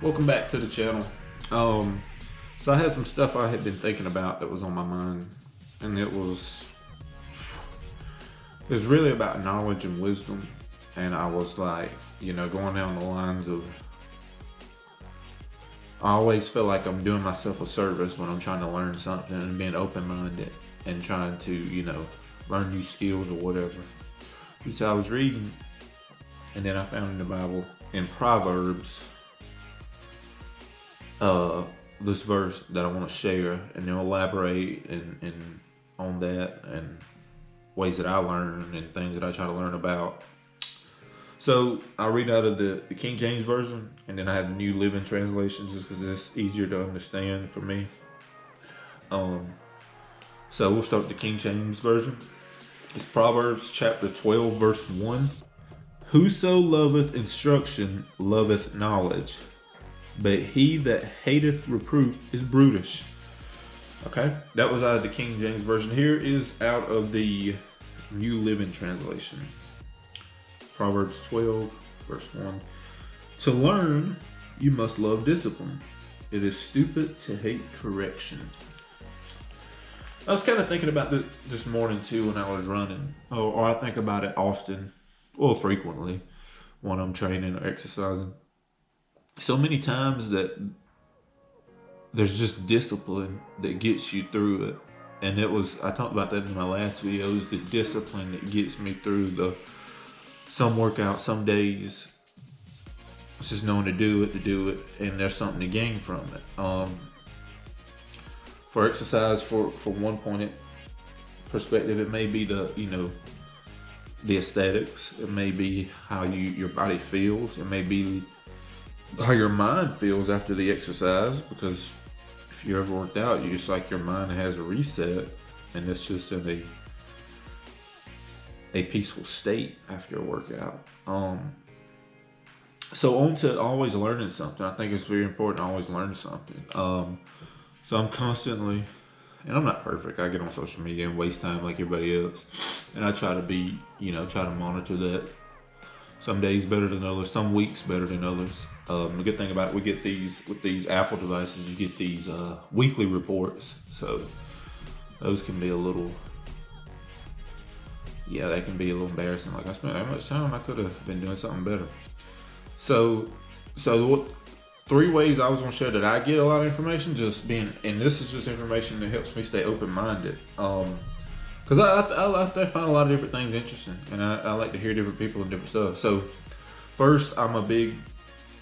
Welcome back to the channel. So I had some stuff I had been thinking about that was on my mind, and it was really about knowledge and wisdom. And I was like, going down the lines of, I always feel like I'm doing myself a service when I'm trying to learn something and being open-minded and trying to, learn new skills or whatever. So I was reading, and then I found in the Bible, in Proverbs, this verse that I want to share, and then elaborate and on that and ways that I learn and things that I try to learn about. So I read out of the King James Version, and then I have the New Living Translation just because it's easier to understand for me. So we'll start with the King James Version. It's Proverbs chapter 12, verse 1. Whoso loveth instruction loveth knowledge, but he that hateth reproof is brutish. Okay, that was out of the King James Version. Here is out of the New Living Translation. Proverbs 12, verse 1. To learn, you must love discipline. It is stupid to hate correction. I was kind of thinking about this morning too when I was running. Or I think about it often, or frequently, when I'm training or exercising. So many times that there's just discipline that gets you through it. And I talked about that in my last videos, the discipline that gets me through some workouts, some days. It's just knowing to do it, and there's something to gain from it. For exercise, for one point perspective, it may be the aesthetics. It may be how your body feels. It may be how your mind feels after the exercise, because if you ever worked out, you just like your mind has a reset, and it's just in a peaceful state after a workout. So on to always learning something. I think it's very important to always learn something. So I'm constantly, and I'm not perfect. I get on social media and waste time like everybody else, and I try to monitor that. Some days better than others, some weeks better than others. The good thing about it, we get with these Apple devices, you get these weekly reports. So those can be they can be a little embarrassing. Like, I spent that much time, I could have been doing something better. So what 3 ways I was gonna share that I get a lot of information, and this is just information that helps me stay open-minded. Because I find a lot of different things interesting, and I like to hear different people and different stuff. So first, I'm a big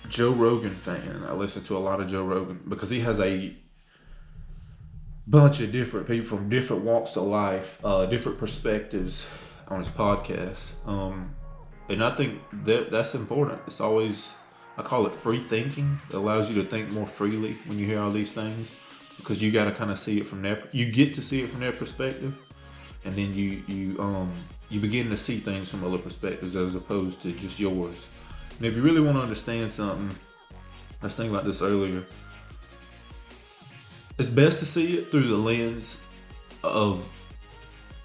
Joe Rogan fan. I listen to a lot of Joe Rogan because he has a bunch of different people from different walks of life, different perspectives on his podcast. And I think that's important. It's always, I call it free thinking. It allows you to think more freely when you hear all these things, because you got to kind of see it from you get to see it from their perspective. And then you begin to see things from other perspectives as opposed to just yours. And if you really want to understand something, I was thinking about this earlier, it's best to see it through the lens of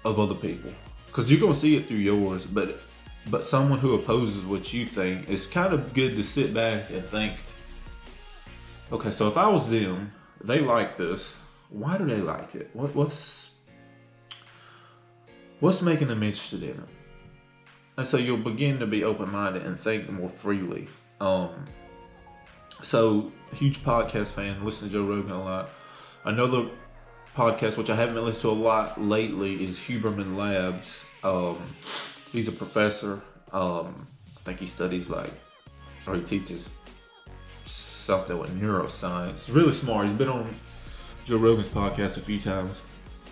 other people, because you're gonna see it through yours. But someone who opposes what you think, it's kind of good to sit back and think, okay, so if I was them, they like this. Why do they like it? What's making them interested in it? And so you'll begin to be open-minded and think more freely. So, huge podcast fan, listen to Joe Rogan a lot. Another podcast, which I haven't listened to a lot lately, is Huberman Labs. He's a professor. I think he studies or he teaches something with neuroscience. Really smart. He's been on Joe Rogan's podcast a few times.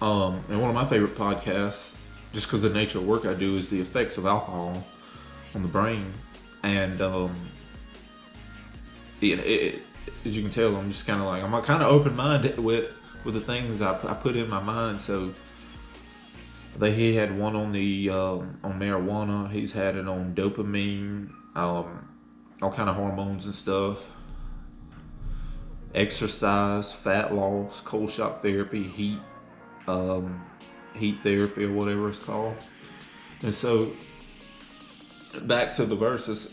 And one of my favorite podcasts, just because of the nature of work I do, is the effects of alcohol on the brain. And as you can tell, I'm just kind of open-minded with the things I put in my mind. So he had one on on marijuana. He's had it on dopamine, all kind of hormones and stuff. Exercise, fat loss, cold shock therapy, heat therapy, or whatever it's called. And so back to the verses,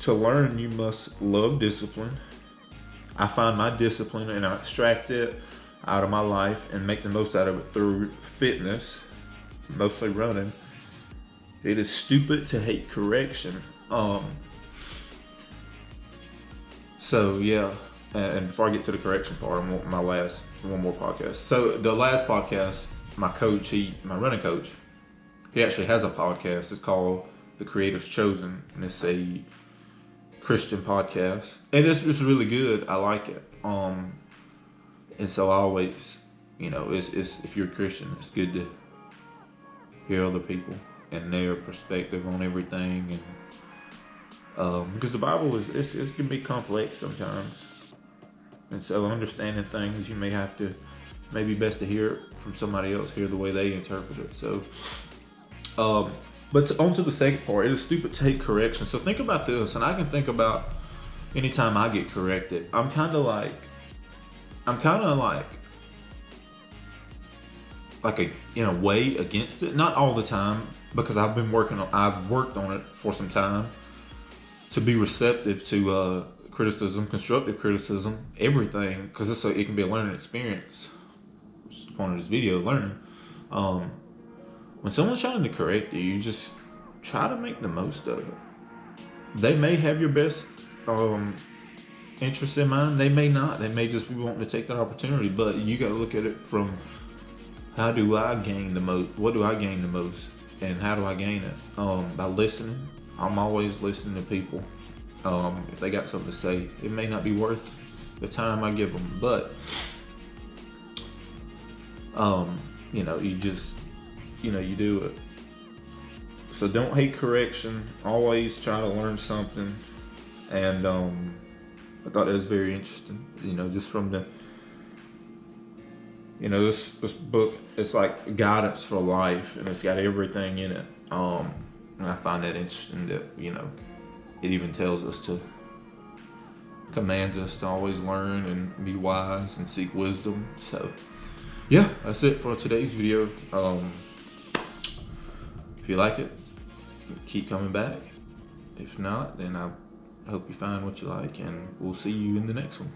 To learn, you must love discipline. I find my discipline and I extract it out of my life and make the most out of it through fitness, mostly running. It is stupid to hate correction. So yeah, and before I get to the correction part, I want one more podcast. So the last podcast, my running coach, he actually has a podcast. It's called The Creator's Chosen, and it's a Christian podcast, and it's really good. I like it. And so I always, it's if you're a Christian, it's good to hear other people and their perspective on everything, and because the Bible it can be complex sometimes, and so understanding things you may have to, maybe best to hear it from somebody else, hear the way they interpret it. So, but on to the second part. It is stupid to take correction. So think about this, and I can think about anytime I get corrected. I'm kind of like in a way against it. Not all the time, because I've worked on it for some time to be receptive to criticism, constructive criticism, everything, because it can be a learning experience. Which is the point of this video, learning. When someone's trying to correct you, you just try to make the most of it. They may have your best interest in mind. They may not. They may just be wanting to take that opportunity. But you got to look at it from, how do I gain the most? What do I gain the most? And how do I gain it? By listening. I'm always listening to people. If they got something to say, it may not be worth the time I give them. But, you do it. So don't hate correction. Always try to learn something. And I thought that was very interesting. Just from the, this book, it's like guidance for life, and it's got everything in it. And I find that interesting that, it even commands us to always learn and be wise and seek wisdom. So yeah, that's it for today's video. If you like it, keep coming back. If not, then I hope you find what you like, and we'll see you in the next one.